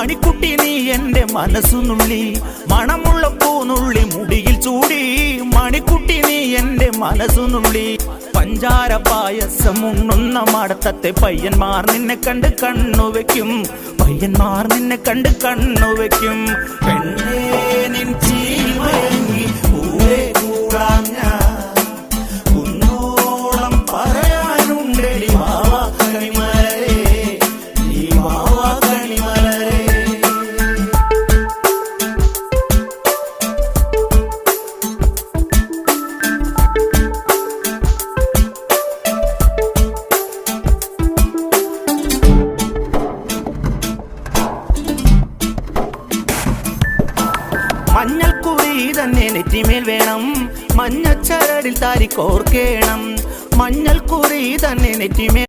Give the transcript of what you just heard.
മണിക്കുട്ടി നീ എൻ്റെ മനസ്സുനുള്ളി മണമുള്ള പൂനുള്ളി മുടിയിൽ ചൂടി മണിക്കുട്ടി നീ എൻ്റെ മനസ്സുനുള്ളി പഞ്ചാര പായസം ഉണ്ണുന്ന മടത്തത്തെ പയ്യന്മാർ നിന്നെ കണ്ട് കണ്ണുവെക്കും പയ്യന്മാർ നിന്നെ കണ്ട് കണ്ണുവെക്കും പെണ്ണേ നിൻ ചീമയങ്ങി പൂവേ കൂടാൻ ഞാൻ കുന്നോളം പറയാനുണ്ടെടി വാവാ കണിമലരേ നീ വാവാ കണിമലരേ. മഞ്ഞൾക്കുറി തന്നെ നെറ്റിമേൽ വേണം മഞ്ഞച്ചരടിൽ താരി കോർക്കേണം മഞ്ഞൾക്കുറി തന്നെ നെറ്റിമേൽ